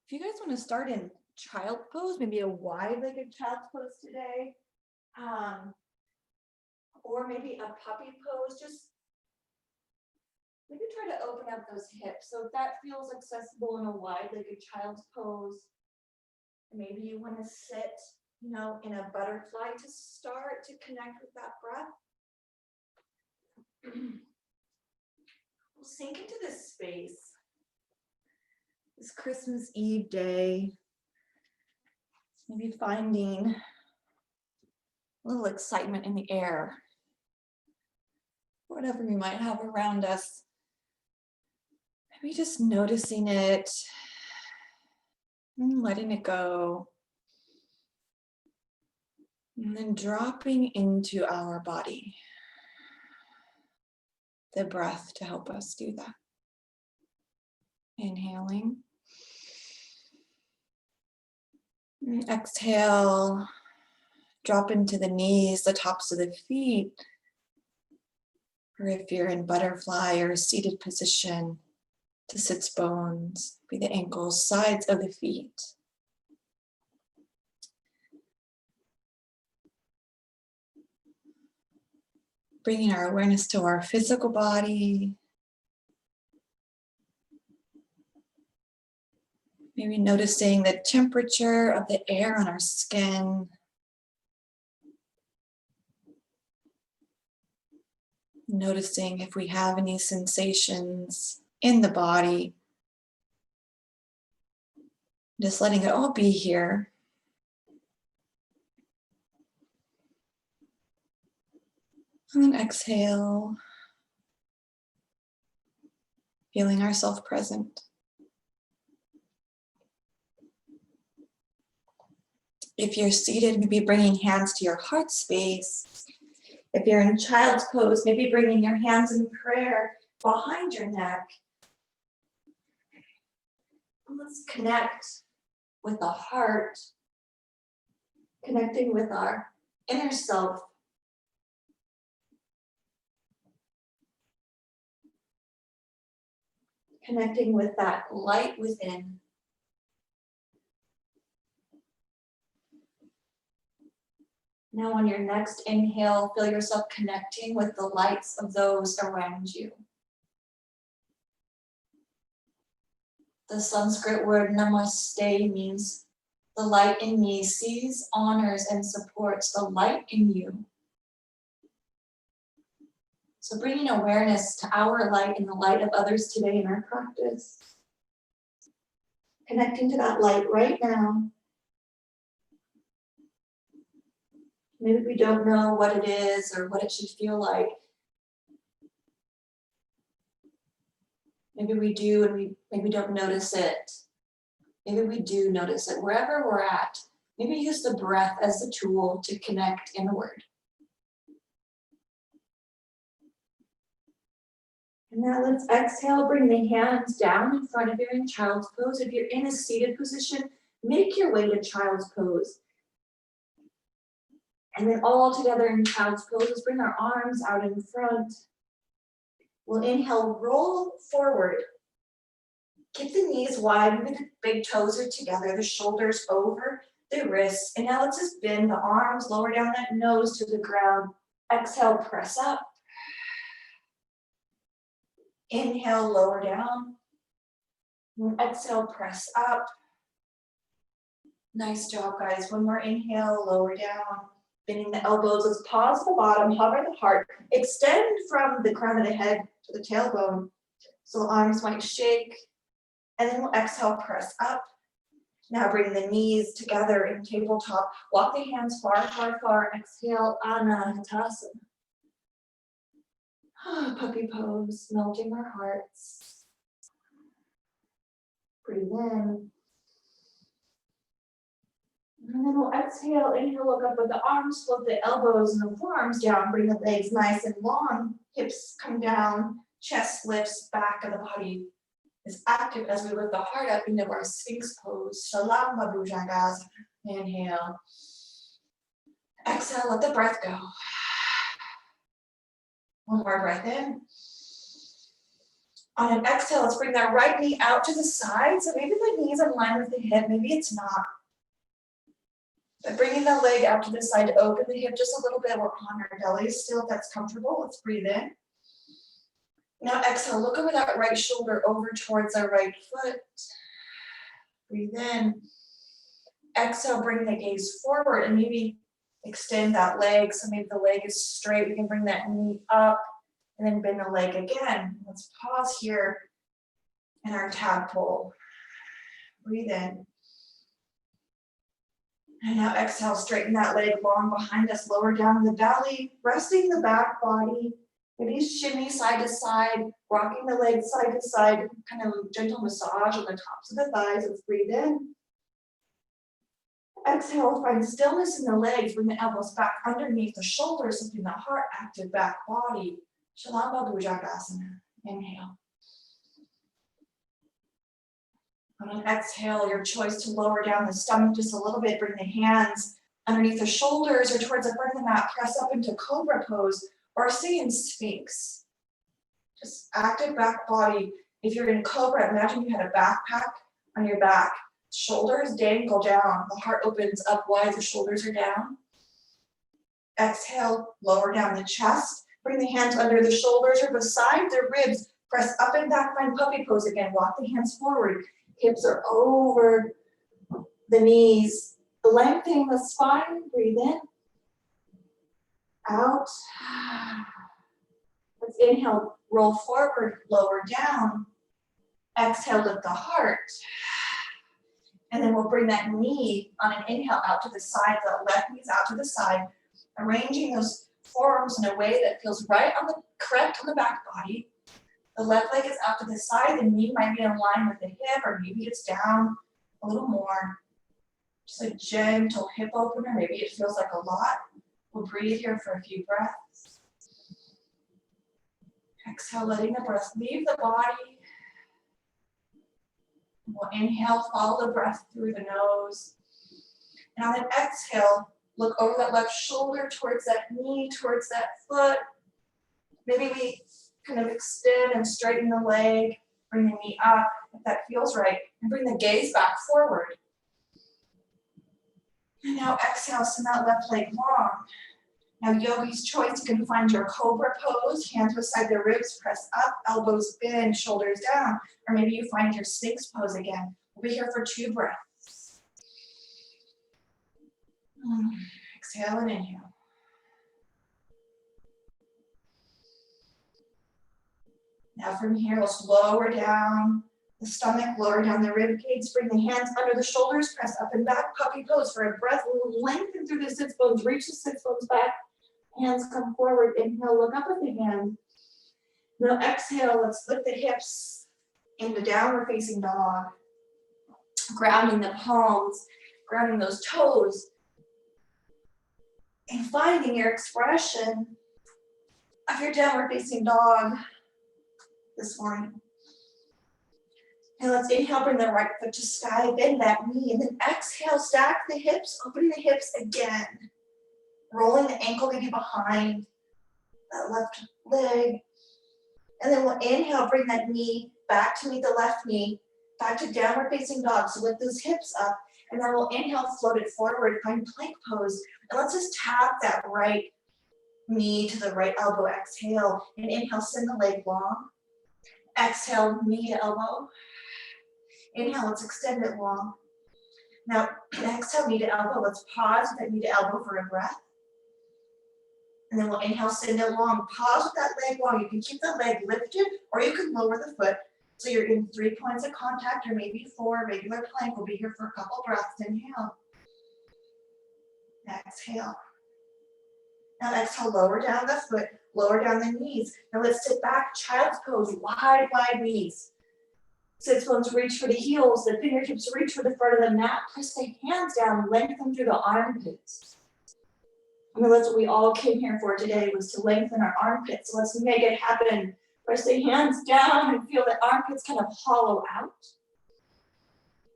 If you guys want to start in child pose, maybe a wide-legged child's pose today, or maybe a puppy pose, just maybe try to open up those hips. So if that feels accessible in a wide-legged child's pose, maybe you want to sit, in a butterfly to start to connect with that breath. We'll sink into this space. This Christmas Eve day, maybe finding a little excitement in the air, whatever we might have around us. Maybe just noticing it and letting it go. And then dropping into our body, the breath to help us do that. Inhaling. And exhale, drop into the knees, the tops of the feet. Or if you're in butterfly or seated position, to sits bones, be the ankles, sides of the feet. Bringing our awareness to our physical body. Maybe noticing the temperature of the air on our skin. Noticing if we have any sensations in the body. Just letting it all be here. And then exhale. Feeling ourselves present. If you're seated, maybe bringing hands to your heart space. If you're in child's pose, maybe bringing your hands in prayer behind your neck. And let's connect with the heart, connecting with our inner self. Connecting with that light within. Now on your next inhale, feel yourself connecting with the lights of those around you. The Sanskrit word Namasthe means the light in me sees, honors, and supports the light in you. So bringing awareness to our light and the light of others today in our practice. Connecting to that light right now. Maybe we don't know what it is or what it should feel like. Maybe we do and we maybe don't notice it. Maybe we do notice it. Wherever we're at, maybe use the breath as the tool to connect inward. And now let's exhale, bring the hands down in front of you in child's pose. If you're in a seated position, make your way to child's pose. And then all together in child's pose, let's bring our arms out in front. We'll inhale, roll forward. Keep the knees wide, maybe the big toes are together, the shoulders over the wrists. And now let's just bend the arms, lower down that nose to the ground. Exhale, press up. Inhale, lower down. And exhale, press up. Nice job, guys. One more inhale, lower down. Bending the elbows, let's pause the bottom, hover the heart, extend from the crown of the head to the tailbone. So the arms might shake, and then we'll exhale, press up. Now bring the knees together in tabletop. Walk the hands far, far, far. Exhale, Anahatasana. Puppy pose, melting our hearts. Breathe in. And then we'll exhale, inhale, look up with the arms, float the elbows and the forearms down, bring the legs nice and long, hips come down, chest lifts, back of the body is active as we lift the heart up into our Sphinx pose. Shalamba Bhujangasana. Inhale. Exhale, let the breath go. One more breath in. On an exhale, let's bring that right knee out to the side. So maybe the knee's in line with the hip, maybe it's not. But bringing the leg out to the side to open the hip just a little bit. We're on our belly still, if that's comfortable. Let's breathe in. Now exhale, look over that right shoulder over towards our right foot. Breathe in. Exhale, bring the gaze forward and maybe extend that leg. So maybe the leg is straight. We can bring that knee up and then bend the leg again. Let's pause here in our tadpole. Breathe in. And now exhale, straighten that leg long behind us, lower down the belly, resting the back body. Maybe shimmy side to side, rocking the legs side to side, kind of gentle massage on the tops of the thighs. Let's breathe in. Exhale, find stillness in the legs, bring the elbows back underneath the shoulders, lifting the heart, active back body. Shalamba Bhujangasana. Inhale. On an exhale, your choice to lower down the stomach just a little bit, bring the hands underneath the shoulders or towards the front of the mat, press up into Cobra pose or stay in Sphinx. Just active back body. If you're in Cobra, imagine you had a backpack on your back. Shoulders dangle down, the heart opens up wide, the shoulders are down. Exhale, lower down the chest. Bring the hands under the shoulders or beside the ribs. Press up and back, find puppy pose again. Walk the hands forward. Hips are over the knees. Lengthening the spine. Breathe in. Out. Let's inhale, roll forward, lower down. Exhale, lift the heart. And then we'll bring that knee on an inhale out to the side, the left knee's out to the side, arranging those forearms in a way that feels right on the correct on the back body. The left leg is out to the side, the knee might be in line with the hip, or maybe it's down a little more. Just a gentle hip opener, maybe it feels like a lot. We'll breathe here for a few breaths. Exhale, letting the breath leave the body. We'll inhale, follow the breath through the nose. And on an exhale, look over that left shoulder towards that knee, towards that foot. Maybe we kind of extend and straighten the leg, bring the knee up if that feels right, and bring the gaze back forward. And now exhale, send that left leg long. Now yogi's choice, you can find your Cobra pose, hands beside the ribs, press up, elbows bend, shoulders down, or maybe you find your Sphinx pose again. We'll be here for 2 breaths. Exhale and inhale. Now from here, let's lower down the stomach, lower down the rib cage, bring the hands under the shoulders, press up and back, puppy pose for a breath. Lengthen through the sits bones, reach the sits bones back. Hands come forward, inhale, look up at the hand. Now exhale, let's lift the hips into downward facing dog. Grounding the palms, grounding those toes. And finding your expression of your downward facing dog this morning. And let's inhale, bring the right foot to sky, bend that knee, and then exhale, stack the hips, opening the hips again. Rolling the ankle maybe behind that left leg. And then we'll inhale, bring that knee back to meet the left knee, back to downward facing dog. So lift those hips up. And then we'll inhale, float it forward, find plank pose. And let's just tap that right knee to the right elbow. Exhale, and inhale, send the leg long. Exhale, knee to elbow. Inhale, let's extend it long. Now, exhale, knee to elbow. Let's pause with that knee to elbow for a breath. And then we'll inhale, send it long. Pause with that leg long. You can keep the leg lifted or you can lower the foot. So you're in 3 points of contact or maybe 4, regular plank. We'll be here for a couple breaths. Inhale. Exhale. Now exhale, lower down the foot, lower down the knees. Now let's sit back, child's pose, wide, wide knees. Sits bones reach for the heels, the fingertips reach for the front of the mat. Press the hands down, lengthen through the armpits. I mean, that's what we all came here for today, was to lengthen our armpits. So let's make it happen. Press the hands down and feel the armpits kind of hollow out.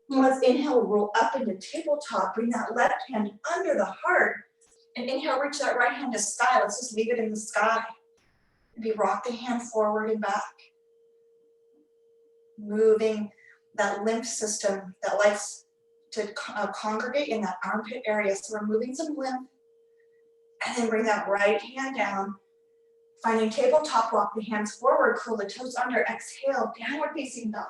And let's inhale, roll up into tabletop. Bring that left hand under the heart. And inhale, reach that right hand to sky. Let's just leave it in the sky. Maybe rock the hand forward and back. moving that lymph system that likes to congregate in that armpit area. So we're moving some lymph, and then bring that right hand down, finding tabletop, walk the hands forward, curl the toes under, exhale, downward facing dog.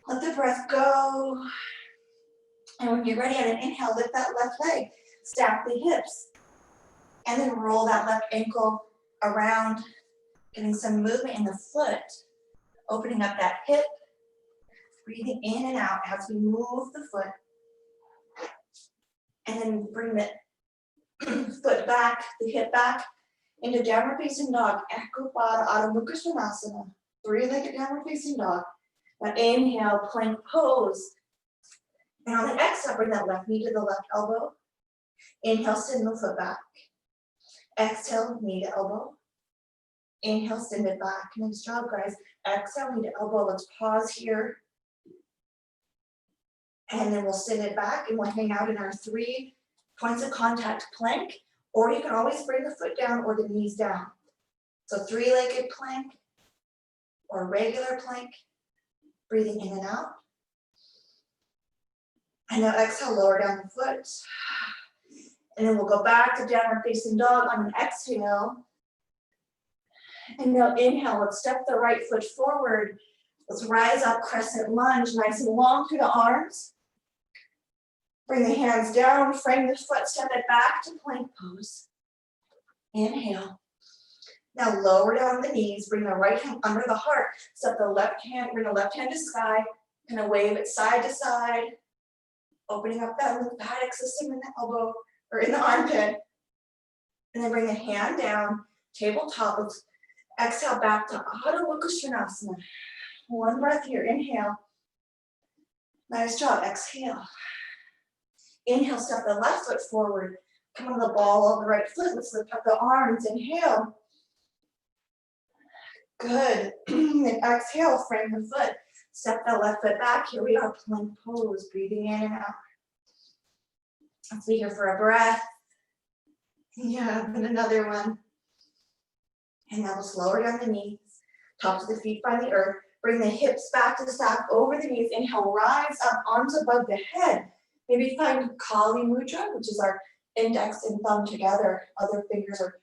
Let the breath go. And when you're ready on an inhale, lift that left leg, stack the hips, and then roll that left ankle around, getting some movement in the foot, opening up that hip, breathing in and out as we move the foot. And then bring the foot back, the hip back, into downward facing dog, Ekopad Adho Mukha Svanasana, three-legged downward facing dog. Now inhale, plank pose. And on the exhale, bring that left knee to the left elbow. Inhale, send the foot back. Exhale, knee to elbow. Inhale, send it back. Nice job, guys. Exhale, knee to elbow. Let's pause here. And then we'll send it back and we'll hang out in our 3 points of contact plank, or you can always bring the foot down or the knees down. So 3-legged plank or regular plank, breathing in and out. And now exhale, lower down the foot. And then we'll go back to downward facing dog on an exhale. And now inhale, let's step the right foot forward. Let's rise up, crescent lunge, nice and long through the arms. Bring the hands down, frame the foot, step it back to plank pose. Inhale. Now lower down the knees, bring the right hand under the heart. Step the left hand, bring the left hand to sky, kind of wave it side to side, opening up that lymphatic system in the elbow or in the armpit. And then bring the hand down, tabletop. Let's exhale back to Adho Mukha Svanasana. One breath here, inhale. Nice job, exhale. Inhale, step the left foot forward. Come on the ball of the right foot. Let's lift up the arms, inhale. Good. And exhale, frame the foot. Step the left foot back. Here we are, plank pose, breathing in and out. Let's be here for a breath. Yeah, and another one. And now let's lower down the knees. Tops of the feet find the earth. Bring the hips back to stack over the knees. Inhale, rise up, arms above the head. Maybe find Kali Mudra, which is our index and thumb together. Other fingers are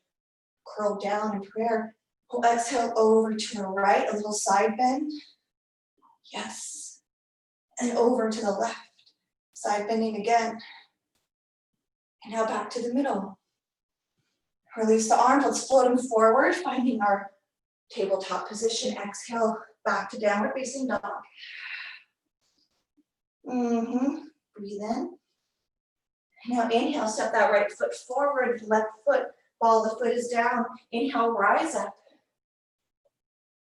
curled down in prayer. We'll exhale over to the right, a little side bend. Yes. And over to the left. Side bending again. And now back to the middle. Release the arms, let's float them forward, finding our tabletop position. Exhale, back to downward facing dog. Breathe in. Now inhale, step that right foot forward, left foot, ball of the foot is down. Inhale, rise up.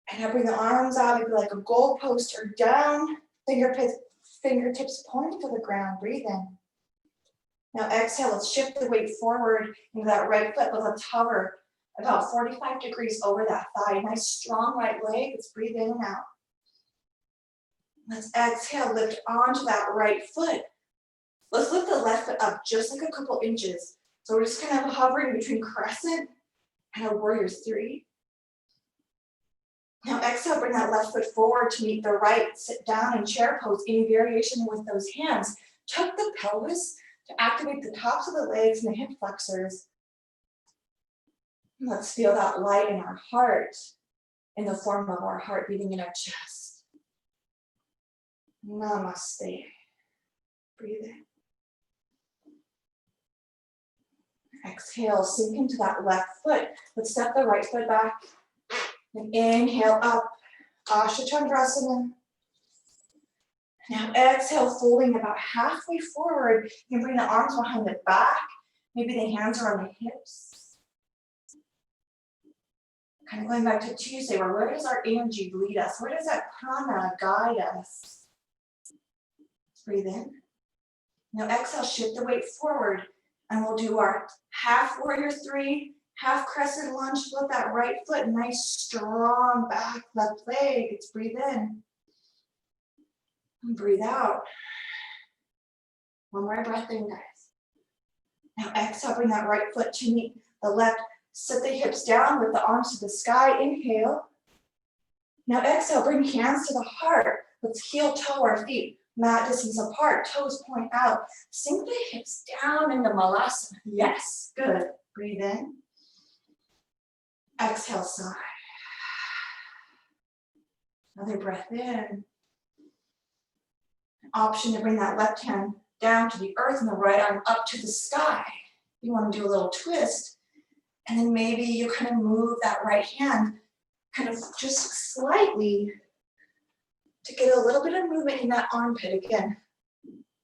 And now bring the arms out, maybe like a goal post or down. Fingertips point to the ground, breathe in. Now exhale, let's shift the weight forward into that right foot, but let's hover about 45 degrees over that thigh. Nice strong right leg, let's breathe in and out. Let's exhale, lift onto that right foot. Let's lift the left foot up just like a couple inches. So we're just kind of hovering between crescent and a warrior 3. Now exhale, bring that left foot forward to meet the right. Sit down in chair pose, any variation with those hands. Tuck the pelvis to activate the tops of the legs and the hip flexors. Let's feel that light in our heart, in the form of our heart beating in our chest. Namaste. Breathe in. Exhale, sink into that left foot. Let's step the right foot back. And inhale up, Asha Chandrasana. Now exhale, folding about halfway forward. You can bring the arms behind the back. Maybe the hands are on the hips. Kind of going back to Tuesday, where does our energy lead us? Where does that prana guide us? Breathe in. Now exhale, shift the weight forward. And we'll do our half warrior 3, half crescent lunge, flip that right foot, nice strong back left leg. Let's breathe in. And breathe out. One more breath in, guys. Now exhale, bring that right foot to meet the left. Sit the hips down with the arms to the sky. Inhale. Now exhale, bring hands to the heart. Let's heel toe our feet, mat distance apart, toes point out. Sink the hips down into malasana. Yes, good. Breathe in. Exhale, sigh. Another breath in. Option to bring that left hand down to the earth and the right arm up to the sky. You want to do a little twist, and then maybe you kind of move that right hand kind of just slightly to get a little bit of movement in that armpit again.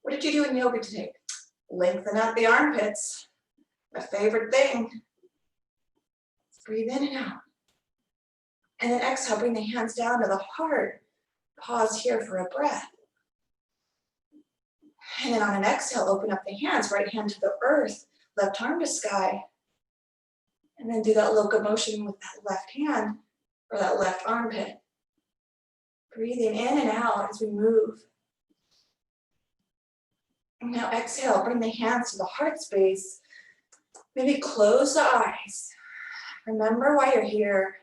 What did you do in yoga today? Lengthen out the armpits. My favorite thing. Breathe in and out. And then exhale, bring the hands down to the heart. Pause here for a breath. And then on an exhale, open up the hands, right hand to the earth, left arm to sky. And then do that locomotion with that left hand or that left armpit. Breathing in and out as we move. And now exhale, bring the hands to the heart space. Maybe close the eyes. Remember why you're here.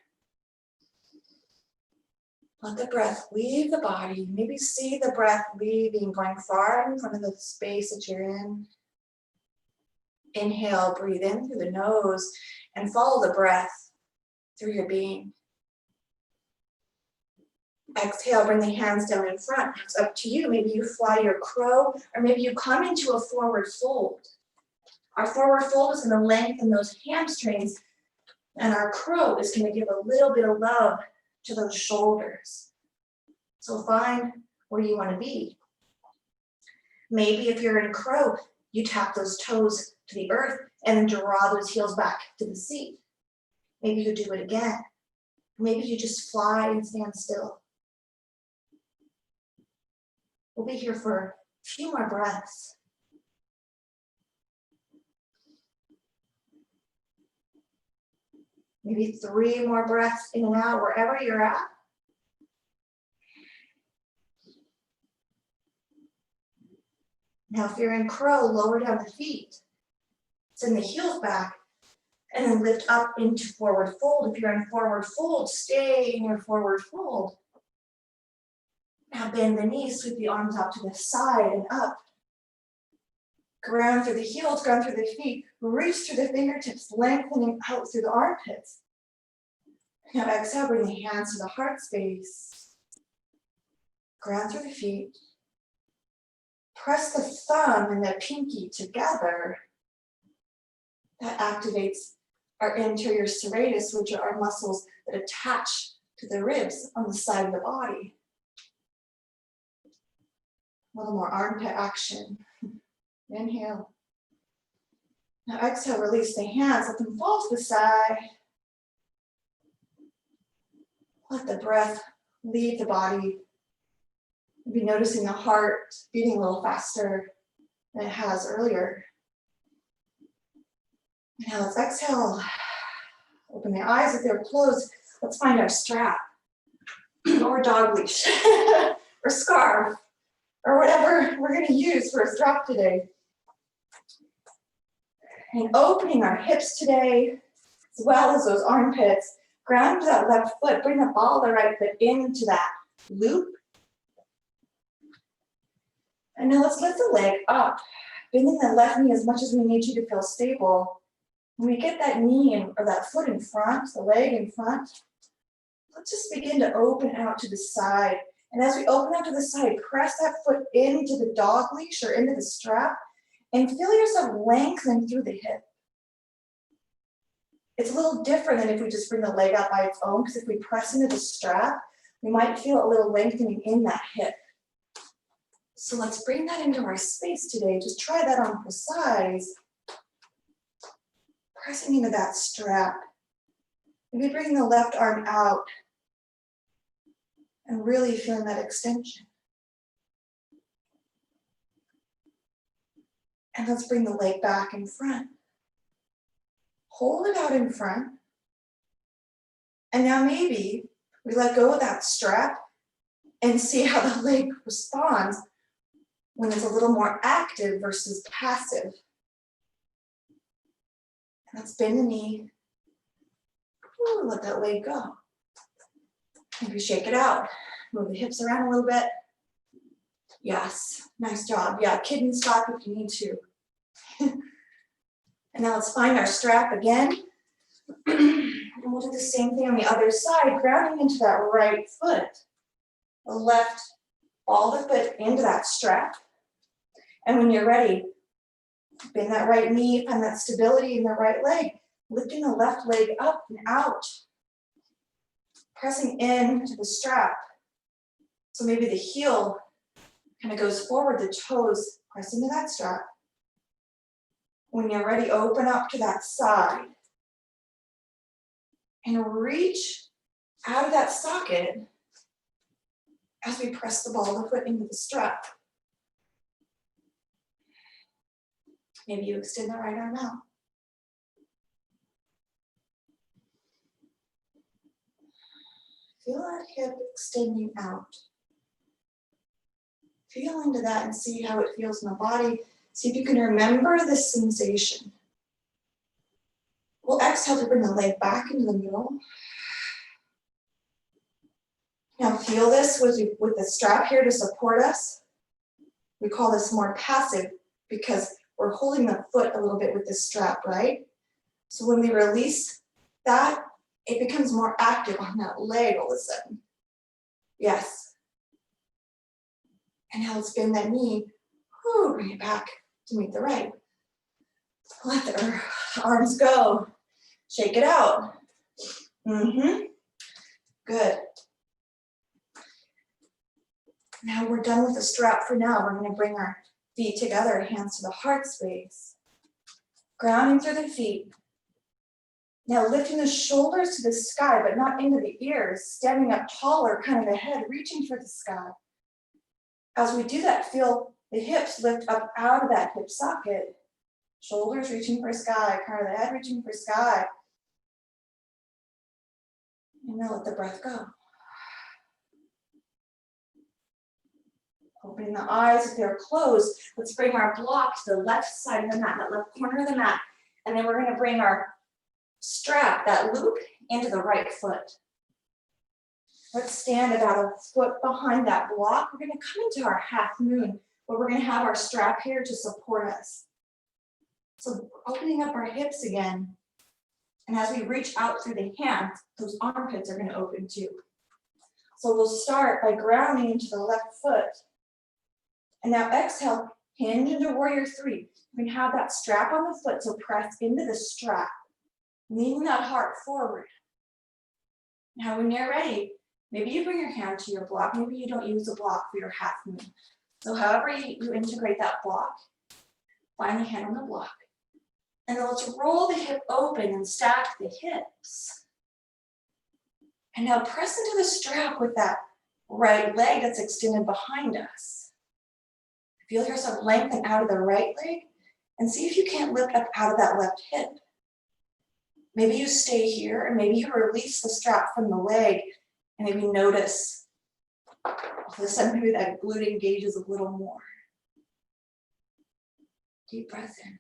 Let the breath leave the body. Maybe see the breath leaving, going far in front of the space that you're in. Inhale, breathe in through the nose and follow the breath through your being. Exhale, bring the hands down in front. It's up to you. Maybe you fly your crow, or maybe you come into a forward fold. Our forward fold is going to lengthen those hamstrings, and our crow is going to give a little bit of love to those shoulders. So find where you want to be. Maybe if you're in crow, you tap those toes to the earth and then draw those heels back to the seat. Maybe you do it again. Maybe you just fly and stand still. We'll be here for a few more breaths. Maybe 3 more breaths in and out, wherever you're at. Now, if you're in crow, lower down the feet. Send the heels back, and then lift up into forward fold. If you're in forward fold, stay in your forward fold. Now bend the knees, sweep the arms out to the side and up. Ground through the heels, ground through the feet. Reach through the fingertips, lengthening out through the armpits. Now exhale, bring the hands to the heart space. Ground through the feet. Press the thumb and the pinky together. That activates our anterior serratus, which are our muscles that attach to the ribs on the side of the body. A little more armpit action. Inhale. Now exhale, release the hands, let them fall to the side. Let the breath leave the body. Be noticing the heart beating a little faster than it has earlier. Now let's exhale. Open the eyes if they're closed. Let's find our strap or dog leash or scarf or whatever we're going to use for a strap today. And opening our hips today, as well as those armpits. Ground to that left foot. Bring the ball of the right foot into that loop. And now let's lift the leg up. Bending the left knee as much as we need you to feel stable. When we get that knee or that foot in front, the leg in front, let's just begin to open out to the side. And as we open out to the side, press that foot into the dog leash or into the strap and feel yourself lengthen through the hip. It's a little different than if we just bring the leg out by its own, because if we press into the strap, we might feel a little lengthening in that hip. So let's bring that into our space today. Just try that on for size. Pressing into that strap. Maybe bringing the left arm out and really feeling that extension. And let's bring the leg back in front. Hold it out in front. And now maybe we let go of that strap and see how the leg responds when it's a little more active versus passive. And let's bend the knee. Ooh, let that leg go. Maybe shake it out. Move the hips around a little bit. Yes, nice job. Yeah, kidney stop if you need to. And now let's find our strap again. And we'll do the same thing on the other side, grounding into that right foot. The left, ball the foot into that strap. And when you're ready, bend that right knee, find that stability in the right leg, lifting the left leg up and out, pressing into the strap. So maybe the heel kind of goes forward, the toes press into that strap. When you're ready, open up to that side and reach out of that socket as we press the ball of the foot into the strap. Maybe you extend that right arm out. Feel that hip extending out. Feel into that and see how it feels in the body. See if you can remember this sensation. We'll exhale to bring the leg back into the middle. Now feel this with the strap here to support us. We call this more passive because we're holding the foot a little bit with this strap, right? So when we release that, it becomes more active on that leg all of a sudden. Yes. And now let's bend that knee. Whew, bring it back to meet the right. Let the arms go. Shake it out. Good. Now we're done with the strap for now. We're going to bring our feet together, hands to the heart space. Grounding through the feet. Now lifting the shoulders to the sky, but not into the ears. Standing up taller, kind of the head, reaching for the sky. As we do that, feel the hips lift up out of that hip socket. Shoulders reaching for sky, crown of the head reaching for sky. And now let the breath go. Opening the eyes if they're closed. Let's bring our block to the left side of the mat, that left corner of the mat. And then we're going to bring our strap, that loop, into the right foot. Let's stand about a foot behind that block. We're going to come into our half moon, where we're going to have our strap here to support us. So opening up our hips again. And as we reach out through the hands, those armpits are going to open too. So we'll start by grounding into the left foot. And now exhale, hinge into warrior three. You can have that strap on the foot, so press into the strap, leaning that heart forward. Now when you're ready, maybe you bring your hand to your block. Maybe you don't use a block for your half moon. So however you integrate that block, find the hand on the block. And then let's roll the hip open and stack the hips. And now press into the strap with that right leg that's extended behind us. Feel yourself lengthen out of the right leg and see if you can't lift up out of that left hip. Maybe you stay here and maybe you release the strap from the leg and maybe notice all of a sudden maybe that glute engages a little more. Deep breath in.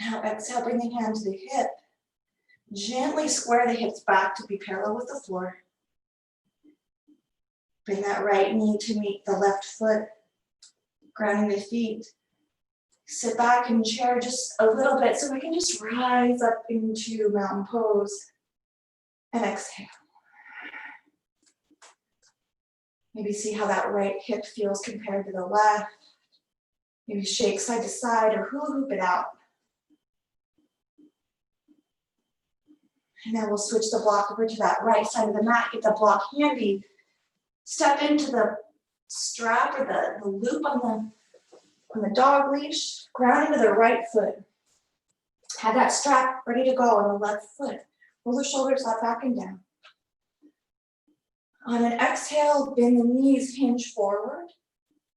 Now exhale, bring the hand to the hip. Gently square the hips back to be parallel with the floor. Bring that right knee to meet the left foot, grounding the feet. Sit back in chair just a little bit so we can just rise up into mountain pose and exhale. Maybe see how that right hip feels compared to the left. Maybe shake side to side or hula hoop it out. And then we'll switch the block over to that right side of the mat, get the block handy. Step into the strap or the loop on the dog leash, ground into the right foot. Have that strap ready to go on the left foot. Roll the shoulders up, back and down. On an exhale, bend the knees, hinge forward.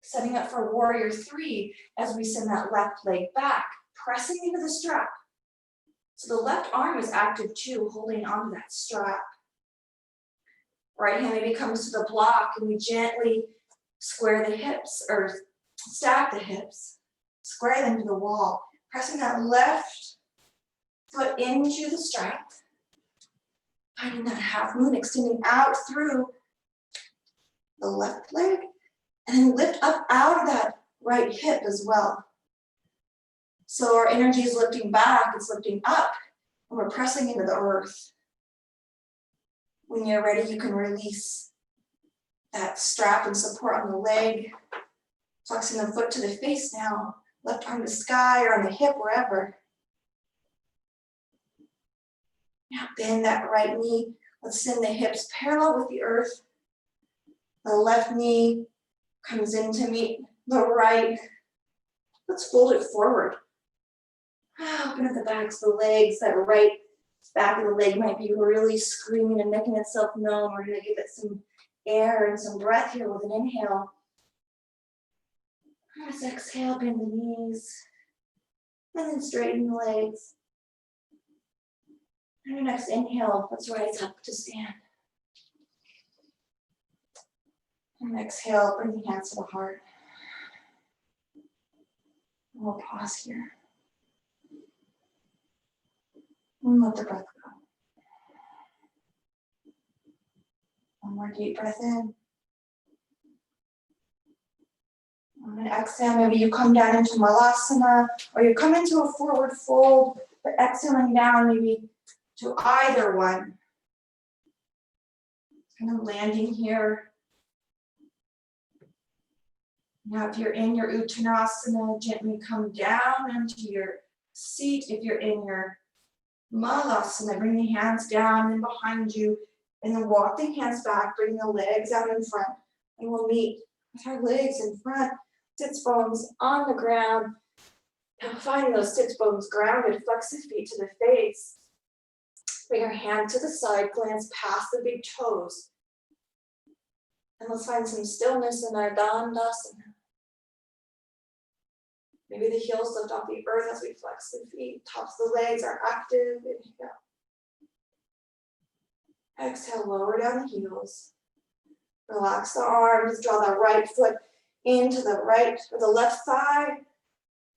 Setting up for warrior three as we send that left leg back, pressing into the strap. So the left arm is active too, holding onto that strap. Right hand maybe comes to the block and we gently square the hips or stack the hips, square them to the wall, pressing that left foot into the strap. Finding that half moon, extending out through the left leg, and then lift up out of that right hip as well. So our energy is lifting back, it's lifting up, and we're pressing into the earth. When you're ready, you can release that strap and support on the leg, flexing the foot to the face now, left arm to sky or on the hip, wherever. Now bend that right knee. Let's send the hips parallel with the earth. The left knee comes in to meet the right. Let's fold it forward. Open up the backs of the legs. That right back of the leg might be really screaming and making itself known. We're going to give it some air and some breath here with an inhale. Let's exhale, bend the knees. And then straighten the legs. And your next inhale, let's rise up to stand. And exhale, bring the hands to the heart. And we'll pause here. And let the breath go. One more deep breath in. And exhale, maybe you come down into Malasana, or you come into a forward fold, but exhaling down maybe to either one. Kind of landing here. Now, if you're in your Uttanasana, gently come down onto your seat. If you're in your Malasana, bring the hands down and behind you, and then walk the hands back, bring the legs out in front, and we'll meet with our legs in front, sits bones on the ground. Now, finding those sits bones grounded, flex the feet to the face. Bring your hand to the side, glance past the big toes. And let's find some stillness in our Dandasana. Maybe the heels lift off the earth as we flex the feet. Tops of the legs are active. Inhale. Exhale, lower down the heels. Relax the arms. Draw the right foot into the right or the left thigh.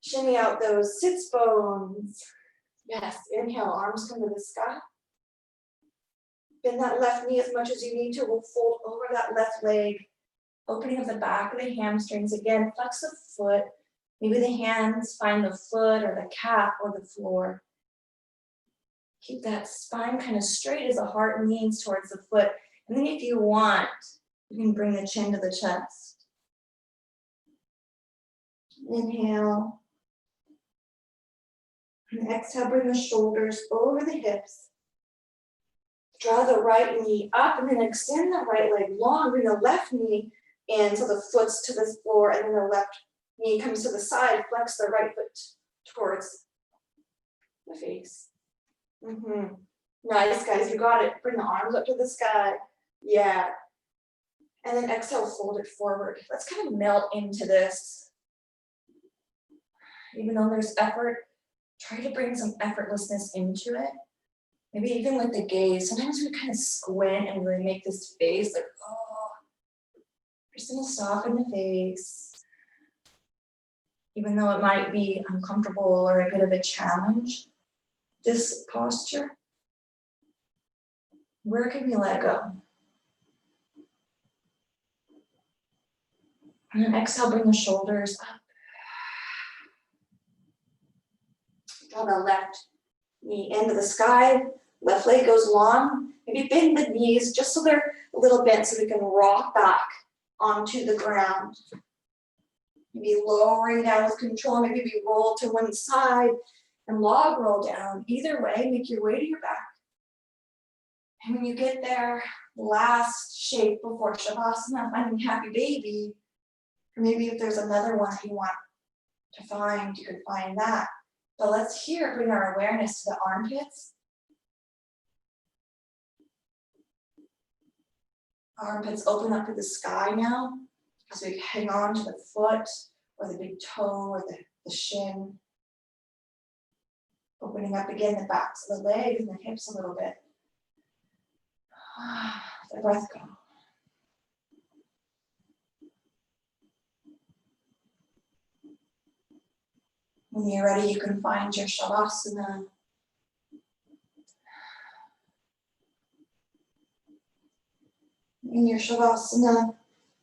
Shimmy out those sits bones. Yes, inhale, arms come to the sky. Bend that left knee as much as you need to. We'll fold over that left leg. Opening up the back of the hamstrings. Again, flex the foot. Maybe the hands find the foot or the calf or the floor. Keep that spine kind of straight as the heart leans towards the foot. And then if you want, you can bring the chin to the chest. Inhale. And exhale, bring the shoulders over the hips. Draw the right knee up and then extend the right leg long. Bring the left knee in so the foot's to the floor, and then the left knee comes to the side. Flex the right foot towards the face. Nice, guys, you got it. Bring the arms up to the sky. Yeah. And then exhale, fold it forward. Let's kind of melt into this. Even though there's effort, try to bring some effortlessness into it. Maybe even with the gaze. Sometimes we kind of squint and really make this face like, oh. Just gonna soften the face. Even though it might be uncomfortable or a bit of a challenge, this posture, where can we let go? And then exhale, bring the shoulders up. Draw the left knee into the sky. Left leg goes long. Maybe bend the knees just so they're a little bent so we can rock back onto the ground. Maybe lowering down with control. Maybe we roll to one side and log roll down. Either way, make your way to your back. And when you get there, last shape before Shavasana, finding happy baby. Or maybe if there's another one you want to find, you could find that. But let's here bring our awareness to the armpits. Armpits open up to the sky now as we hang on to the foot or the big toe or the shin. Opening up again the backs of the legs and the hips a little bit. Let the breath go. When you're ready, you can find your Shavasana. in your Shavasana,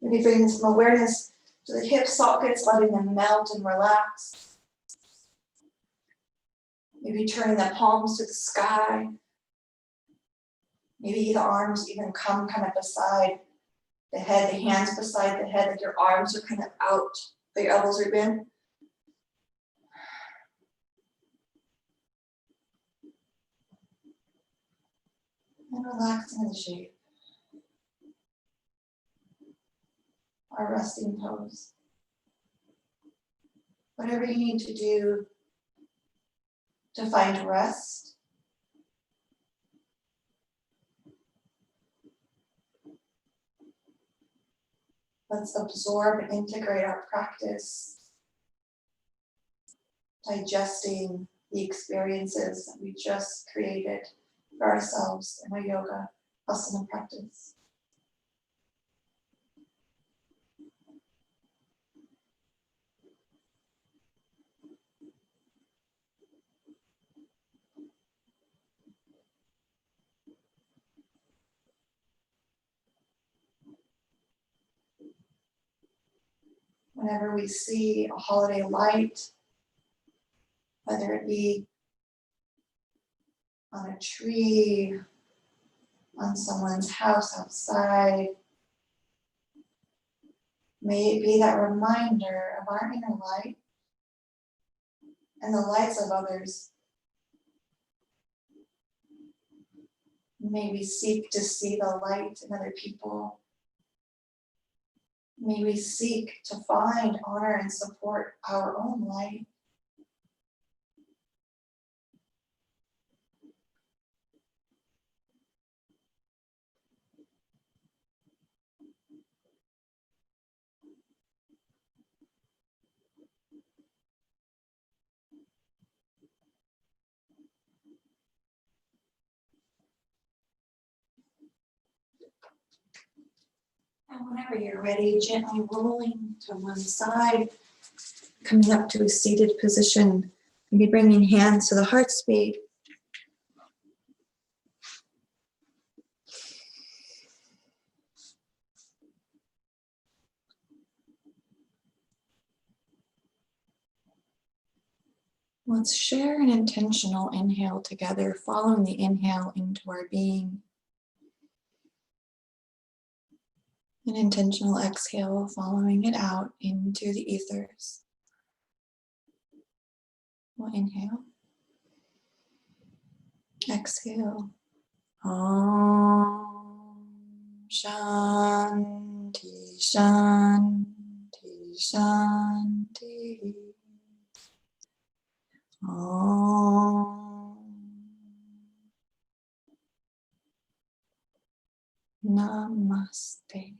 maybe bringing some awareness to the hip sockets, letting them melt and relax. Maybe turning the palms to the sky. Maybe the arms even come kind of beside the head, the hands beside the head, like your arms are kind of out, but your elbows are in. And relax into the shape. Our resting pose. Whatever you need to do to find rest. Let's absorb and integrate our practice, digesting the experiences that we just created for ourselves in our yoga asana practice. Whenever we see a holiday light, whether it be on a tree, on someone's house outside, may it be that reminder of our inner light and the lights of others. May we seek to see the light in other people. May we seek to find, honor, and support our own light. And whenever you're ready, gently rolling to one side, coming up to a seated position, maybe bringing hands to the heart space. Let's share an intentional inhale together, following the inhale into our being. An intentional exhale, following it out into the ethers. We'll inhale. Exhale. Om Shanti Shanti Shanti. Om Namaste.